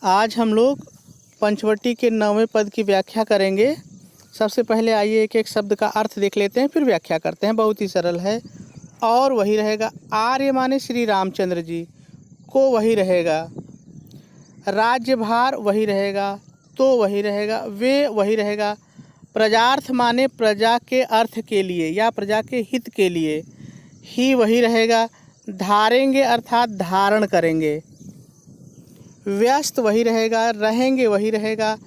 आज हम लोग पंचवटी के 9वें पद की व्याख्या करेंगे। सबसे पहले आइए एक एक शब्द का अर्थ देख लेते हैं, फिर व्याख्या करते हैं। बहुत ही सरल है। और वही रहेगा, आर्य माने श्री रामचंद्र जी को वही रहेगा, राज्यभार वही रहेगा, तो वही रहेगा, वे वही रहेगा, प्रजार्थ माने प्रजा के अर्थ के लिए या प्रजा के हित के लिए, ही वही रहेगा, धारेंगे अर्थात धारण करेंगे, व्यस्त वही रहेगा, रहेंगे वही रहेगा,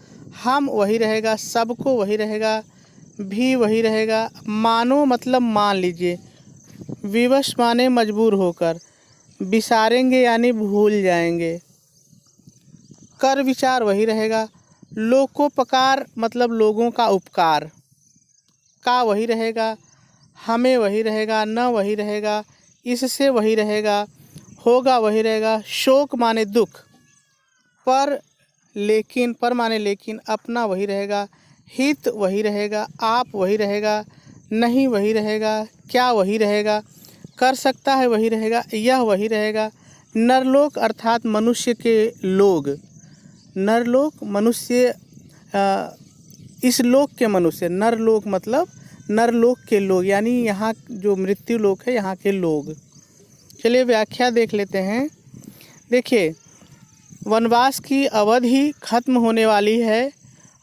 हम वही रहेगा, सबको वही रहेगा, भी वही रहेगा, मानो मतलब मान लीजिए, विवश माने मजबूर होकर, विसारेंगे यानी भूल जाएंगे, कर विचार वही रहेगा, लोकोपकार मतलब लोगों का उपकार, का वही रहेगा, हमें वही रहेगा, न वही रहेगा, इससे वही रहेगा, होगा वही रहेगा, शोक माने दुख, पर लेकिन पर माने लेकिन, अपना वही रहेगा, हित वही रहेगा, आप वही रहेगा, नहीं वही रहेगा, क्या वही रहेगा, कर सकता है वही रहेगा, यह वही रहेगा, नरलोक अर्थात मनुष्य के लोग, नरलोक मनुष्य इस लोक के मनुष्य, नरलोक मतलब नरलोक के लोग यानी यहाँ जो मृत्यु लोक है यहाँ के लोग। चलिए व्याख्या देख लेते हैं। देखिए, वनवास की अवधि खत्म होने वाली है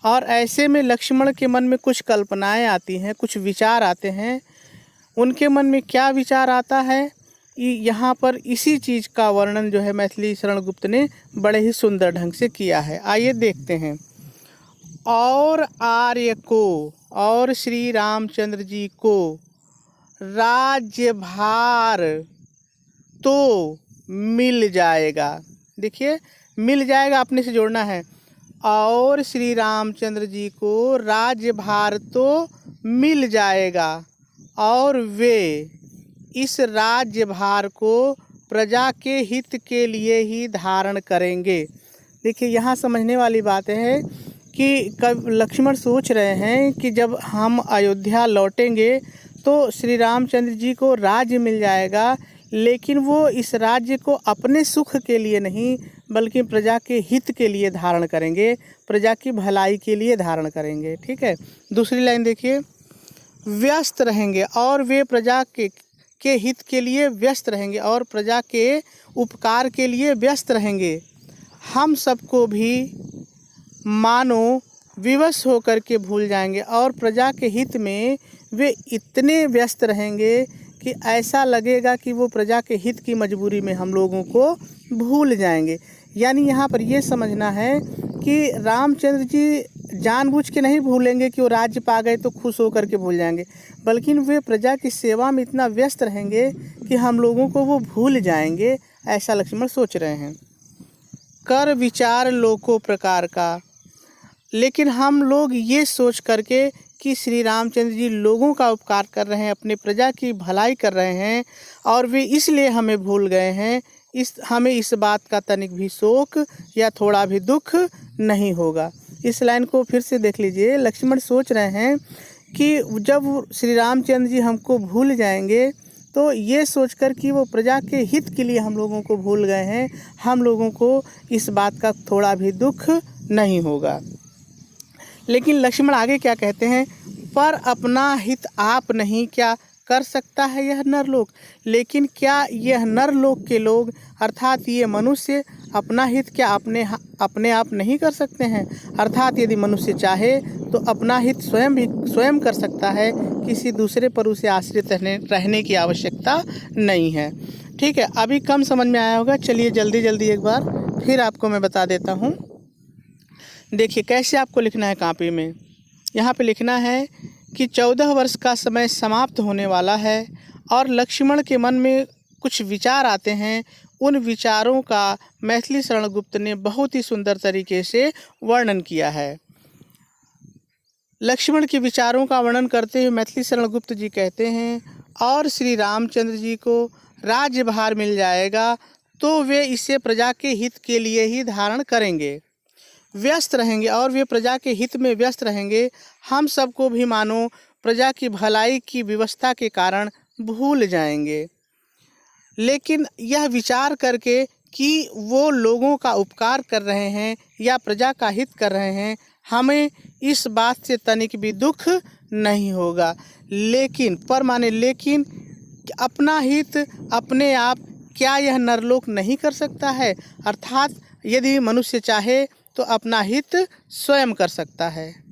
और ऐसे में लक्ष्मण के मन में कुछ कल्पनाएं आती हैं, कुछ विचार आते हैं। उनके मन में क्या विचार आता है, यहाँ पर इसी चीज़ का वर्णन जो है मैथिली शरण गुप्त ने बड़े ही सुंदर ढंग से किया है। आइए देखते हैं। और आर्य को, और श्री रामचंद्र जी को राज्यभार तो मिल जाएगा। देखिए, मिल जाएगा अपने से जोड़ना है। और श्री रामचंद्र जी को राज्यभार तो मिल जाएगा और वे इस राज्यभार को प्रजा के हित के लिए ही धारण करेंगे। देखिए, यहाँ समझने वाली बात है कि कब लक्ष्मण सोच रहे हैं कि जब हम अयोध्या लौटेंगे तो श्री रामचंद्र जी को राज्य मिल जाएगा, लेकिन वो इस राज्य को अपने सुख के लिए नहीं बल्कि प्रजा के हित के लिए धारण करेंगे, प्रजा की भलाई के लिए धारण करेंगे। ठीक है। दूसरी लाइन देखिए, व्यस्त रहेंगे और वे प्रजा के हित के लिए व्यस्त रहेंगे और प्रजा के उपकार के लिए व्यस्त रहेंगे। हम सबको भी मानो विवश होकर के भूल जाएंगे और प्रजा के हित में वे इतने व्यस्त रहेंगे कि ऐसा लगेगा कि वो प्रजा के हित की मजबूरी में हम लोगों को भूल जाएंगे। यानी यहाँ पर ये समझना है कि रामचंद्र जी जानबूझ के नहीं भूलेंगे कि वो राज्य पा गए तो खुश होकर के भूल जाएंगे, बल्कि वे प्रजा की सेवा में इतना व्यस्त रहेंगे कि हम लोगों को वो भूल जाएंगे, ऐसा लक्ष्मण सोच रहे हैं। कर विचार लोको प्रकार का, लेकिन हम लोग ये सोच करके कि श्री रामचंद्र जी लोगों का उपकार कर रहे हैं, अपने प्रजा की भलाई कर रहे हैं और वे इसलिए हमें भूल गए हैं, हमें इस बात का तनिक भी शोक या थोड़ा भी दुख नहीं होगा। इस लाइन को फिर से देख लीजिए। लक्ष्मण सोच रहे हैं कि जब श्री रामचंद्र जी हमको भूल जाएंगे तो ये सोचकर कि वो प्रजा के हित के लिए हम लोगों को भूल गए हैं, हम लोगों को इस बात का थोड़ा भी दुख नहीं होगा। लेकिन लक्ष्मण आगे क्या कहते हैं, पर अपना हित आप नहीं क्या कर सकता है यह नरलोक। लेकिन क्या यह नरलोक के लोग अर्थात ये मनुष्य अपना हित क्या अपने आप नहीं कर सकते हैं। अर्थात यदि मनुष्य चाहे तो अपना हित स्वयं कर सकता है, किसी दूसरे पर उसे आश्रित रहने की आवश्यकता नहीं है। ठीक है, अभी कम समझ में आया होगा। चलिए जल्दी एक बार फिर आपको मैं बता देता हूँ। देखिए कैसे आपको लिखना है कॉपी में। यहाँ पे लिखना है कि 14 वर्ष का समय समाप्त होने वाला है और लक्ष्मण के मन में कुछ विचार आते हैं। उन विचारों का मैथिली शरण गुप्त ने बहुत ही सुंदर तरीके से वर्णन किया है। लक्ष्मण के विचारों का वर्णन करते हुए मैथिली शरण गुप्त जी कहते हैं, और श्री रामचंद्र जी को राज्यभार मिल जाएगा तो वे इसे प्रजा के हित के लिए ही धारण करेंगे, व्यस्त रहेंगे और वे प्रजा के हित में व्यस्त रहेंगे। हम सबको भी मानो प्रजा की भलाई की व्यवस्था के कारण भूल जाएंगे। लेकिन यह विचार करके कि वो लोगों का उपकार कर रहे हैं या प्रजा का हित कर रहे हैं, हमें इस बात से तनिक भी दुख नहीं होगा। लेकिन पर माने लेकिन अपना हित अपने आप क्या यह नरलोक नहीं कर सकता है? अर्थात यदि मनुष्य चाहे तो अपना हित स्वयं कर सकता है।